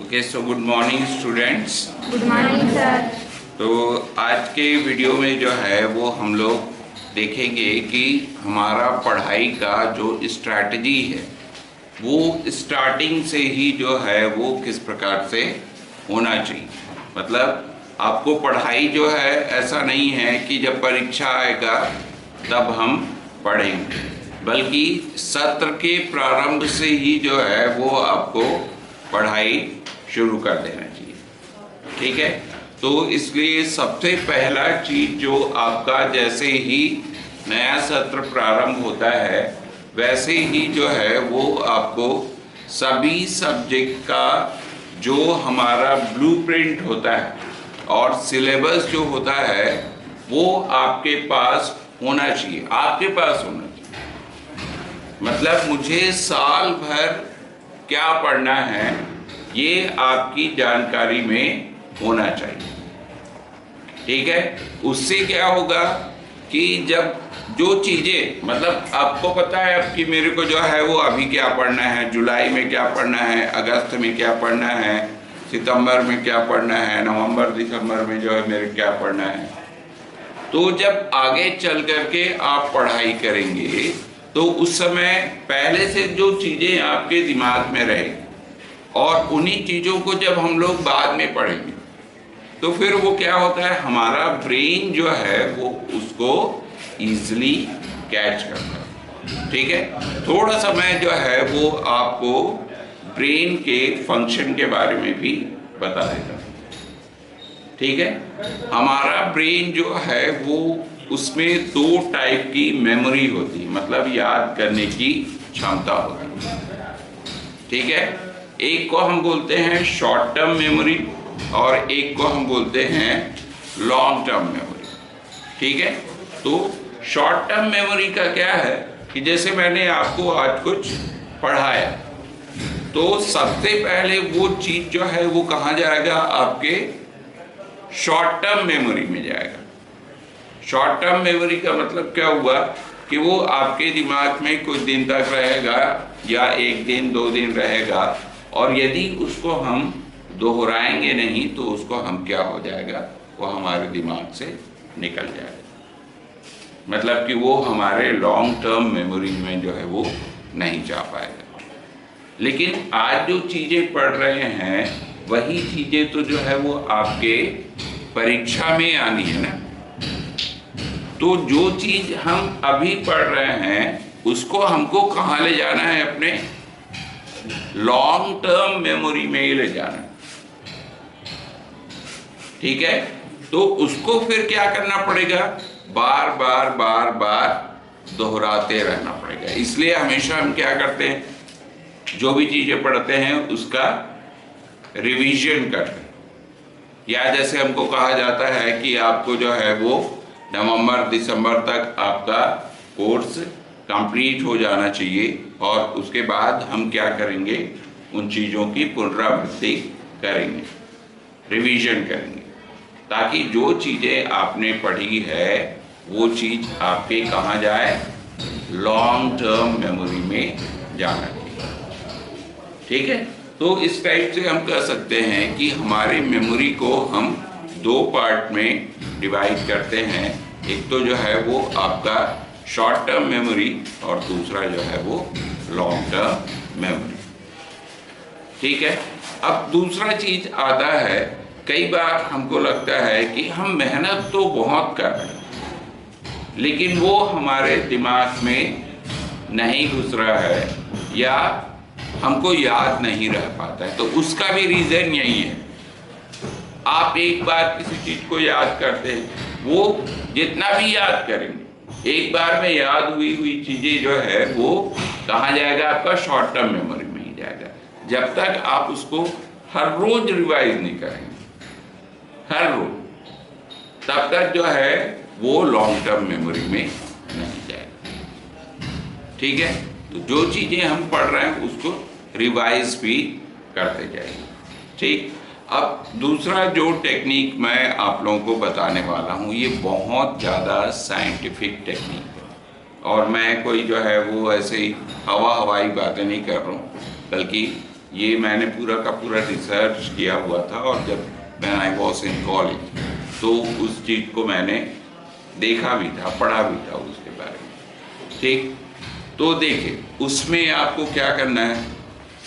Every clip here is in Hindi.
Okay, so good morning students. Good morning sir. तो आज के वीडियो में जो है वो हम लोग देखेंगे कि हमारा पढ़ाई का जो स्ट्रैटेजी है वो स्टार्टिंग से ही जो है वो किस प्रकार से होना चाहिए। मतलब आपको पढ़ाई जो है ऐसा नहीं है कि जब परीक्षा आएगा तब हम पढ़ेंगे, बल्कि सत्र के प्रारंभ से ही जो है वो आपको पढ़ाई शुरू कर देना चाहिए। ठीक है, तो इसलिए सबसे पहला चीज जो आपका जैसे ही नया सत्र प्रारंभ होता है वैसे ही जो है वो आपको सभी सब्जेक्ट का जो हमारा ब्लूप्रिंट होता है और सिलेबस जो होता है वो आपके पास होना चाहिए। आपके पास होना चाहिए मतलब मुझे साल भर क्या पढ़ना है ये आपकी जानकारी में होना चाहिए। ठीक है, उससे क्या होगा कि जब जो चीज़ें मतलब आपको पता है अब कि मेरे को जो है वो अभी क्या पढ़ना है, जुलाई में क्या पढ़ना है, अगस्त में क्या पढ़ना है, सितंबर में क्या पढ़ना है, नवंबर दिसंबर में जो है मेरे क्या पढ़ना है। तो जब आगे चल करके आप पढ़ाई करेंगे तो उस समय पहले से जो चीज़ें आपके दिमाग में रहेंगी और उन्हीं चीज़ों को जब हम लोग बाद में पढ़ेंगे तो फिर वो क्या होता है, हमारा ब्रेन जो है वो उसको इजीली कैच करता है। ठीक है, थोड़ा समय जो है वो आपको ब्रेन के फंक्शन के बारे में भी बता देगा। ठीक है, हमारा ब्रेन जो है वो उसमें दो टाइप की मेमोरी होती है, मतलब याद करने की क्षमता होती है। ठीक है, एक को हम बोलते हैं शॉर्ट टर्म मेमोरी और एक को हम बोलते हैं लॉन्ग टर्म मेमोरी। ठीक है, तो शॉर्ट टर्म मेमोरी का क्या है कि जैसे मैंने आपको आज कुछ पढ़ाया तो सबसे पहले वो चीज जो है वो कहाँ जाएगा, आपके शॉर्ट टर्म मेमोरी में जाएगा। शॉर्ट टर्म मेमोरी का मतलब क्या हुआ कि वो आपके दिमाग में कुछ दिन तक रहेगा या एक दिन दो दिन रहेगा, और यदि उसको हम दोहराएंगे नहीं तो उसको हम क्या हो जाएगा, वो हमारे दिमाग से निकल जाएगा। मतलब कि वो हमारे लॉन्ग टर्म मेमोरी में जो है वो नहीं जा पाएगा। लेकिन आज जो चीज़ें पढ़ रहे हैं वही चीज़ें तो जो है वो आपके परीक्षा में आनी है ना। तो जो चीज़ हम अभी पढ़ रहे हैं उसको हमको कहाँ ले जाना है, अपने लॉन्ग टर्म मेमोरी में ही ले जाना है। ठीक है, तो उसको फिर क्या करना पड़ेगा, बार बार बार बार दोहराते रहना पड़ेगा। इसलिए हमेशा हम क्या करते हैं, जो भी चीजें पढ़ते हैं उसका रिवीजन करते हैं। या जैसे हमको कहा जाता है कि आपको जो है वो नवंबर दिसंबर तक आपका कोर्स कंप्लीट हो जाना चाहिए, और उसके बाद हम क्या करेंगे, उन चीज़ों की पुनरावृत्ति करेंगे, रिवीजन करेंगे, ताकि जो चीज़ें आपने पढ़ी है वो चीज़ आपके कहाँ जाए, लॉन्ग टर्म मेमोरी में जाना चाहिए। ठीक है, तो इस टाइप से हम कह सकते हैं कि हमारी मेमोरी को हम दो पार्ट में डिवाइड करते हैं। एक तो जो है वो आपका शॉर्ट टर्म मेमोरी और दूसरा जो है वो लॉन्ग टर्म मेमोरी। ठीक है, अब दूसरा चीज आता है, कई बार हमको लगता है कि हम मेहनत तो बहुत कर रहे हैं लेकिन वो हमारे दिमाग में नहीं घुस रहा है या हमको याद नहीं रह पाता है। तो उसका भी रीजन यही है, आप एक बार किसी चीज को याद करते हैं, वो जितना भी याद करेंगे एक बार में याद हुई चीजें जो है वो कहाँ जाएगा, आपका शॉर्ट टर्म मेमोरी में ही जाएगा। जब तक आप उसको हर रोज रिवाइज नहीं करेंगे, हर रोज, तब तक जो है वो लॉन्ग टर्म मेमोरी में नहीं जाएगा। ठीक है, तो जो चीजें हम पढ़ रहे हैं उसको रिवाइज भी करते जाएंगे। ठीक, अब दूसरा जो टेक्निक मैं आप लोगों को बताने वाला हूँ ये बहुत ज़्यादा साइंटिफिक टेक्निक है, और मैं कोई जो है वो ऐसे ही हवाई बातें नहीं कर रहा हूँ, बल्कि ये मैंने पूरा का पूरा रिसर्च किया हुआ था, और जब when I was in college तो उस चीज़ को मैंने देखा भी था, पढ़ा भी था उसके बारे में। ठीक, तो देखिए उसमें आपको क्या करना है।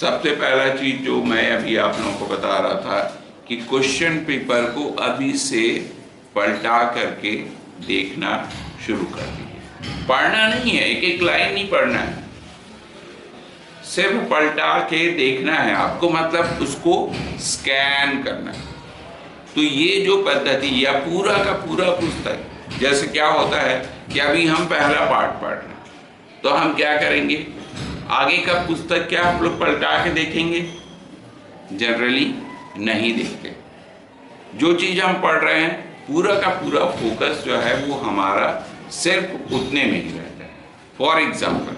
सबसे पहला चीज़ जो मैं अभी आप लोगों को बता रहा था कि क्वेश्चन पेपर को अभी से पलटा करके देखना शुरू कर दीजिए। पढ़ना नहीं है, एक एक लाइन नहीं पढ़ना है, सिर्फ पलटा के देखना है आपको, मतलब उसको स्कैन करना है। तो ये जो पद्धति या पूरा का पूरा पुस्तक, जैसे क्या होता है कि अभी हम पहला पार्ट पढ़ रहे हैं, तो हम क्या करेंगे, आगे का पुस्तक क्या आप लोग पलटा के देखेंगे? जनरली नहीं देखते। जो चीज़ हम पढ़ रहे हैं पूरा का पूरा फोकस जो है वो हमारा सिर्फ उतने में ही रहता है। फॉर एग्जाम्पल,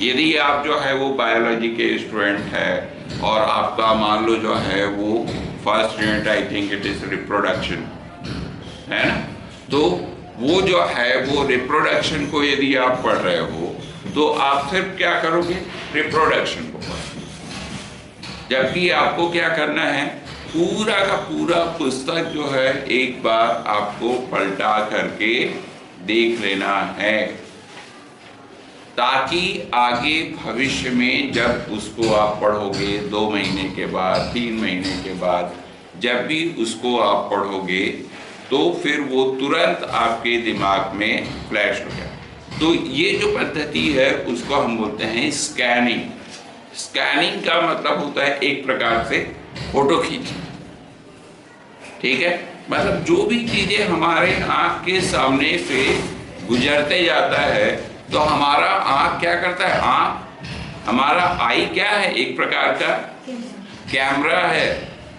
यदि आप जो है वो बायोलॉजी के स्टूडेंट है और आपका मान लो जो है वो first unit, I think it is reproduction, है ना, तो वो जो है वो रिप्रोडक्शन को यदि आप पढ़ रहे हो तो आप सिर्फ क्या करोगे, रिप्रोडक्शन को पढ़ोगे, जबकि आपको क्या करना है, पूरा का पूरा पुस्तक जो है एक बार आपको पलटा करके देख लेना है, ताकि आगे भविष्य में जब उसको आप पढ़ोगे 2 महीने के बाद, 3 महीने के बाद, जब भी उसको आप पढ़ोगे तो फिर वो तुरंत आपके दिमाग में फ्लैश हो जाए। तो ये जो पद्धति है उसको हम बोलते हैं स्कैनिंग। स्कैनिंग का मतलब होता है एक प्रकार से फोटो खींचना, ठीक है। मतलब जो भी चीजें हमारे आंख के सामने से गुजरते जाता है तो हमारा आंख क्या करता है, आंख हमारा आई क्या है, एक प्रकार का कैमरा है।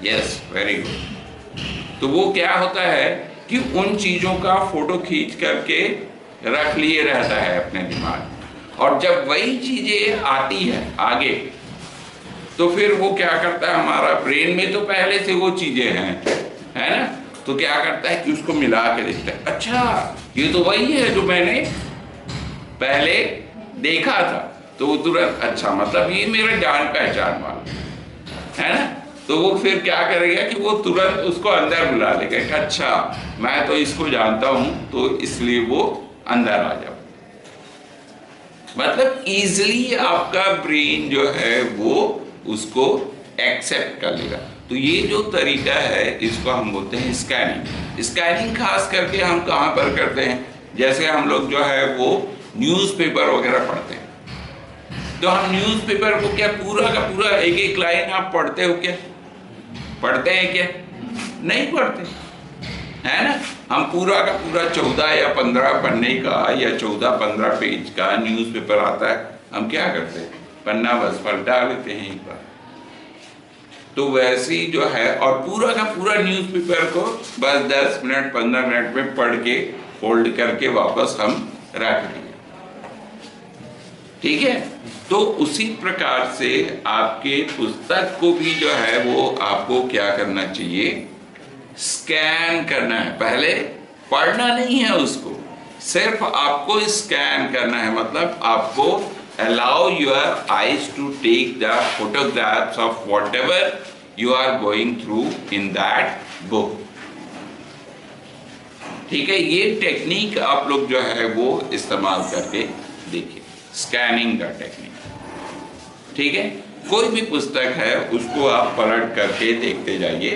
Yes, very good. तो वो क्या होता है कि उन चीजों का फोटो खींच करके रख लिए रहता है अपने दिमाग में, और जब वही चीजें आती है आगे तो फिर वो क्या करता है, हमारा ब्रेन में तो पहले से वो चीजें हैं, है ना, तो क्या करता है कि उसको मिला के देखता है, अच्छा ये तो वही है जो मैंने पहले देखा था, तो वो तुरंत अच्छा, मतलब ये मेरा जान पहचान वाला है ना, तो वो फिर क्या करेगा कि वो तुरंत उसको अंदर बुला लेगा कि अच्छा मैं तो इसको जानता हूं, तो इसलिए वो अंदर आ जाओ। मतलब इजीली आपका ब्रेन जो है वो उसको एक्सेप्ट कर लेगा। तो ये जो तरीका है इसको हम बोलते हैं स्कैनिंग। स्कैनिंग खास करके हम कहाँ पर करते हैं, जैसे हम लोग जो है वो न्यूज़पेपर वगैरह पढ़ते हैं, तो हम न्यूज़पेपर को क्या पूरा का पूरा एक एक लाइन आप पढ़ते हो क्या, पढ़ते हैं क्या? नहीं पढ़ते, है ना। हम पूरा का पूरा 14 या 15 पन्ने का या 14-15 पेज का न्यूज़पेपर आता है, हम क्या करते हैं, पन्ना बस पलटा लेते हैं एक बार। तो वैसे ही जो है, और पूरा का पूरा न्यूज़पेपर को बस 10 मिनट 15 मिनट में पढ़ के फोल्ड करके वापस हम रख दिए, ठीक है। तो उसी प्रकार से आपके पुस्तक को भी जो है वो आपको क्या करना चाहिए, स्कैन करना है। पहले पढ़ना नहीं है उसको, सिर्फ आपको स्कैन करना है, मतलब आपको allow your eyes to take the photographs of whatever you are going through in that book, ठीक है। ये टेक्निक आप लोग जो है वो इस्तेमाल करके देखिए, स्कैनिंग का टेक्निक, ठीक है। कोई भी पुस्तक है उसको आप पलट करके देखते जाइए,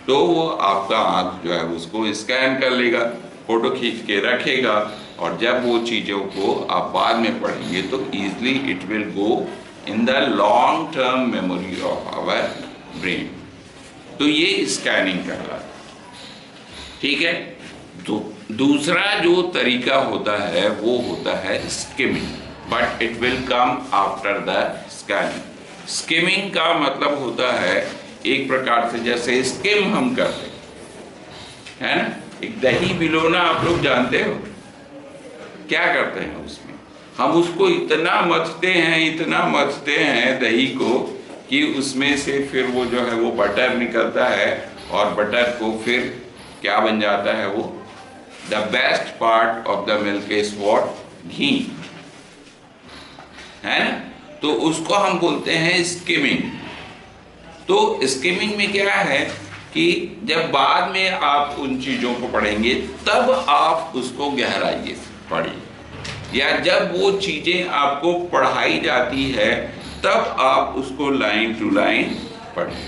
तो वो आपका आंख जो है उसको स्कैन कर लेगा, फोटो खींच के रखेगा, और जब वो चीज़ों को आप बाद में पढ़ेंगे तो easily it will go in the long term memory of our brain. तो ये स्कैनिंग कहलाता है, ठीक है। तो दूसरा जो तरीका होता है वो होता है skimming, but it will come after the scanning. Skimming का मतलब होता है एक प्रकार से जैसे स्किम हम करते हैं, है ना, एक दही बिलोना आप लोग जानते हो, क्या करते हैं उसमें, हम उसको इतना मथते हैं, इतना मथते हैं दही को कि उसमें से फिर वो जो है वो बटर निकलता है, और बटर को फिर क्या बन जाता है, वो the best part of the milk is what, ghee, है ना। तो उसको हम बोलते हैं स्किमिंग। तो स्किमिंग में क्या है कि जब बाद में आप उन चीज़ों को पढ़ेंगे तब आप उसको गहराई से पढ़िए, या जब वो चीज़ें आपको पढ़ाई जाती है तब आप उसको लाइन टू लाइन पढ़िए।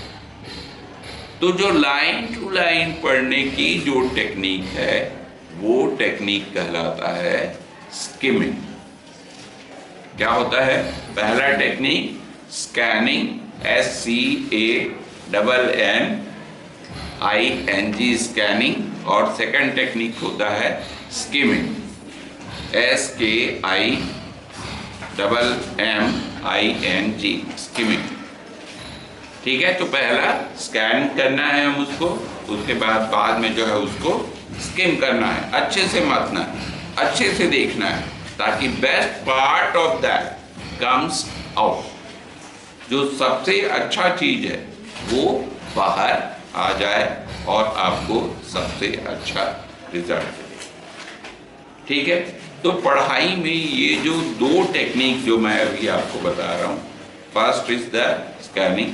तो जो लाइन टू लाइन पढ़ने की जो टेक्निक है वो टेक्निक कहलाता है स्किमिंग। क्या होता है? पहला टेक्निक स्कैनिंग, SCANNING स्कैनिंग, और सेकंड टेक्निक होता है स्किमिंग, SKIMMING स्किमिंग। ठीक है, तो पहला स्कैन करना है हम उसको, उसके बाद में जो है उसको स्किम करना है, अच्छे से मतना है, अच्छे से देखना है, ताकि best part of that comes out, जो सबसे अच्छा चीज है वो बाहर आ जाए और आपको सबसे अच्छा रिजल्ट दे। ठीक है, तो पढ़ाई में ये जो दो टेक्निक जो मैं अभी आपको बता रहा हूँ, फर्स्ट इज द स्कैनिंग,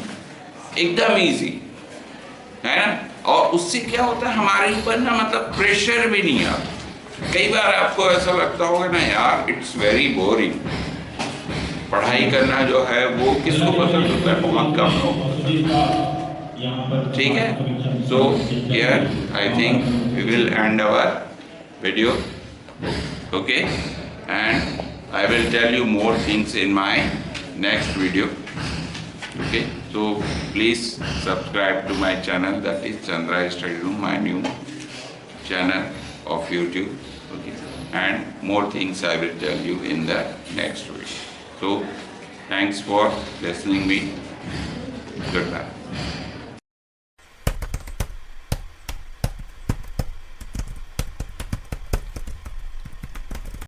एकदम इजी है ना, और उससे क्या होता है हमारे ऊपर ना मतलब प्रेशर भी नहीं आता। कई बार आपको ऐसा लगता होगा ना यार इट्स वेरी बोरिंग, पढ़ाई करना जो है वो किसको पसंद होता है, बहुत कम लोग। ठीक है, so here I think we will end our video, okay, and I will tell you more things in my next video, okay, so please subscribe to my channel, that is Chandra Study Room, my new channel of YouTube, okay, and more things I will tell you in the next video. So thanks for listening me, goodbye.